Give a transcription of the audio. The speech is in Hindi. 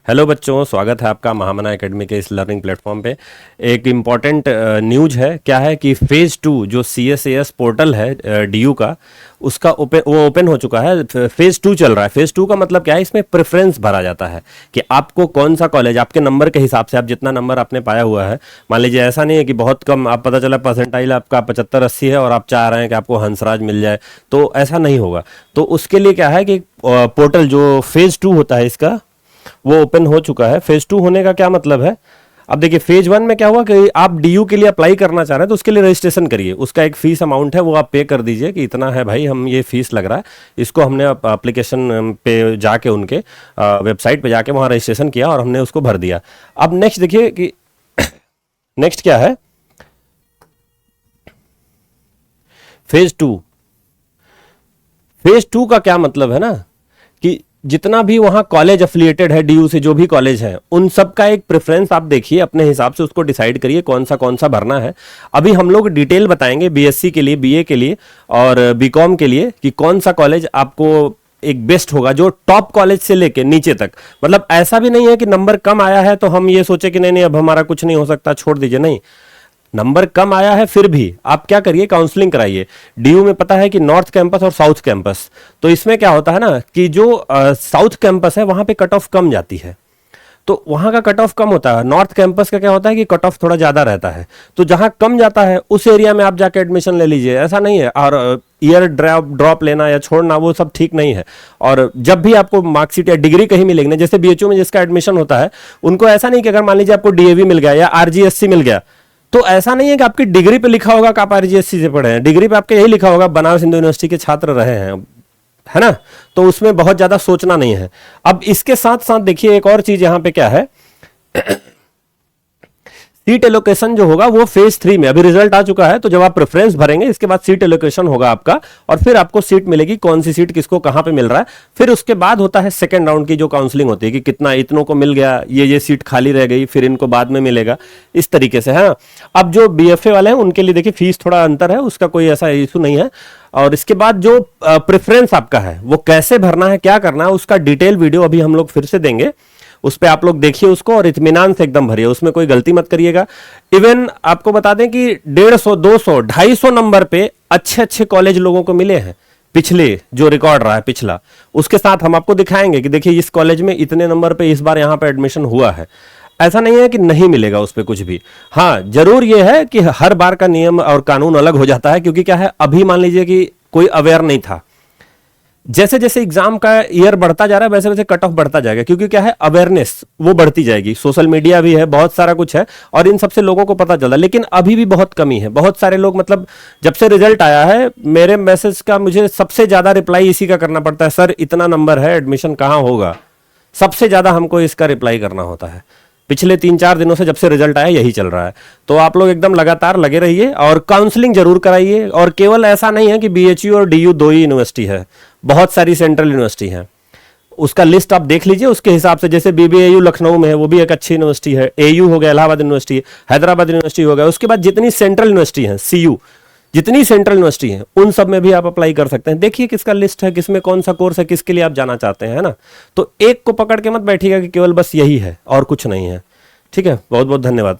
हेलो बच्चों, स्वागत है आपका महामना एकेडमी के इस लर्निंग प्लेटफॉर्म पे। एक इम्पॉर्टेंट न्यूज है। क्या है कि फेज़ 2 जो CSAS पोर्टल है DU का, उसका ओपन हो चुका है। फेज़ 2 चल रहा है। फेज़ 2 का मतलब क्या है, इसमें प्रेफरेंस भरा जाता है कि आपको कौन सा कॉलेज, आपके नंबर के हिसाब से, आप जितना नंबर आपने पाया हुआ है। मान लीजिए ऐसा नहीं है कि बहुत कम, आप पता चला परसेंटाइल आपका 75-80 है और आप चाह रहे हैं कि आपको हंसराज मिल जाए, तो ऐसा नहीं होगा। तो उसके लिए क्या है कि पोर्टल जो फेज़ 2 होता है इसका, वो ओपन हो चुका है। फेज 2 होने का क्या मतलब है? अब देखिए, फेज 1 में क्या हुआ कि आप DU के लिए अप्लाई करना चाह रहे हैं तो उसके लिए रजिस्ट्रेशन करिए। उसका एक फीस अमाउंट है, वो आप पे कर दीजिए कि इतना है भाई, हम ये फीस लग रहा है। इसको हमने एप्लीकेशन पे जाके, उनके वेबसाइट पे जाके वहाँ रजिस्ट्रेशन किया और हमने उसको भर दिया। अब नेक्स्ट देखिए कि नेक्स्ट क्या है। फेज 2, फेज 2 का क्या मतलब है ना, कि जितना भी वहां कॉलेज अफिलिएटेड है DU से, जो भी कॉलेज है, उन सब का एक प्रेफरेंस आप देखिए, अपने हिसाब से उसको डिसाइड करिए कौन सा भरना है। अभी हम लोग डिटेल बताएंगे BSc के लिए, BA के लिए और BCom के लिए कि कौन सा कॉलेज आपको एक बेस्ट होगा, जो टॉप कॉलेज से लेके नीचे तक। मतलब ऐसा भी नहीं है कि नंबर कम आया है तो हम ये सोचे कि नहीं नहीं अब हमारा कुछ नहीं हो सकता, छोड़ दीजिए। नहीं, नंबर कम आया है फिर भी आप क्या करिए, काउंसलिंग कराइए। DU में पता है कि नॉर्थ कैंपस और साउथ कैंपस, तो इसमें क्या होता है ना कि जो साउथ कैंपस है वहां पे कट ऑफ कम जाती है, तो वहां का कट ऑफ कम होता है। नॉर्थ कैंपस का क्या होता है कि कट ऑफ थोड़ा ज्यादा रहता है, तो जहां कम जाता है उस एरिया में आप जाके एडमिशन ले लीजिए। ऐसा नहीं है, और ईयर ड्रॉप लेना या छोड़ना वो सब ठीक नहीं है। और जब भी आपको मार्कशीट या डिग्री कहीं मिलेगी ना, जैसे BHU में जिसका एडमिशन होता है, उनको ऐसा नहीं कि अगर मान लीजिए आपको DAV मिल गया या RGSC मिल गया, तो ऐसा नहीं है कि आपकी डिग्री पे लिखा होगा कि आप RGSC से पढ़े हैं। डिग्री पे आपके यही लिखा होगा बनारस हिंदू यूनिवर्सिटी के छात्र रहे हैं, है ना। तो उसमें बहुत ज्यादा सोचना नहीं है। अब इसके साथ साथ देखिए एक और चीज यहां पे क्या है, सीट एलोकेशन जो होगा वो फेज 3 में, अभी रिजल्ट आ चुका है, तो जब आप प्रेफरेंस भरेंगे इसके बाद सीट एलोकेशन होगा आपका, और फिर आपको सीट मिलेगी, कौन सी सीट किसको कहां पे मिल रहा है। फिर उसके बाद होता है सेकंड राउंड की जो काउंसलिंग होती है कि कितना इतनों को मिल गया, ये सीट खाली रह गई, फिर इनको बाद में मिलेगा, इस तरीके से है। अब जो BFA वाले हैं उनके लिए देखिए फीस थोड़ा अंतर है, उसका कोई ऐसा इशू नहीं है। और इसके बाद जो प्रेफरेंस आपका है वो कैसे भरना है, क्या करना है, उसका डिटेल वीडियो अभी हम लोग फिर से देंगे। उस पे आप लोग देखिए उसको और इत्मीनान से एकदम भरिए, उसमें कोई गलती मत करिएगा। इवन आपको बता दें कि 150, 200, 250 नंबर पे अच्छे अच्छे कॉलेज लोगों को मिले हैं। पिछले जो रिकॉर्ड रहा है पिछला, उसके साथ हम आपको दिखाएंगे कि देखिए इस कॉलेज में इतने नंबर पे इस बार यहां पे एडमिशन हुआ है। ऐसा नहीं है कि नहीं मिलेगा उस पर कुछ भी। हाँ, जरूर यह है कि हर बार का नियम और कानून अलग हो जाता है, क्योंकि क्या है, अभी मान लीजिए कि कोई अवेयर नहीं था, जैसे जैसे एग्जाम का ईयर बढ़ता जा रहा है वैसे वैसे कट ऑफ बढ़ता जाएगा, क्योंकि क्या है, अवेयरनेस वो बढ़ती जाएगी, सोशल मीडिया भी है, बहुत सारा कुछ है, और इन सबसे लोगों को पता चला। लेकिन अभी भी बहुत कमी है। बहुत सारे लोग, मतलब जब से रिजल्ट आया है, मेरे मैसेज का मुझे सबसे ज्यादा रिप्लाई इसी का करना पड़ता है, सर इतना नंबर है, एडमिशन कहाँ होगा। सबसे ज्यादा हमको इसका रिप्लाई करना होता है। पिछले 3-4 दिनों से जब से रिजल्ट आया यही चल रहा है। तो आप लोग एकदम लगातार लगे रहिए और काउंसलिंग जरूर कराइए। और केवल ऐसा नहीं है कि BHU और DU दो ही यूनिवर्सिटी है, बहुत सारी सेंट्रल यूनिवर्सिटी है। उसका लिस्ट आप देख लीजिए, उसके हिसाब से, जैसे BBAU लखनऊ में है, वो भी एक अच्छी यूनिवर्सिटी है। AU हो गया, इलाहाबाद यूनिवर्सिटी, हैदराबाद यूनिवर्सिटी हो गया। उसके बाद जितनी सेंट्रल यूनिवर्सिटी है, CU, जितनी सेंट्रल यूनिवर्सिटी है, उन सब में भी आप अप्लाई कर सकते हैं। देखिए किसका लिस्ट है, किसमें कौन सा कोर्स है, किसके लिए आप जाना चाहते हैं, है ना। तो एक को पकड़ के मत बैठिएगा कि केवल बस यही है और कुछ नहीं है। ठीक है, बहुत बहुत धन्यवाद।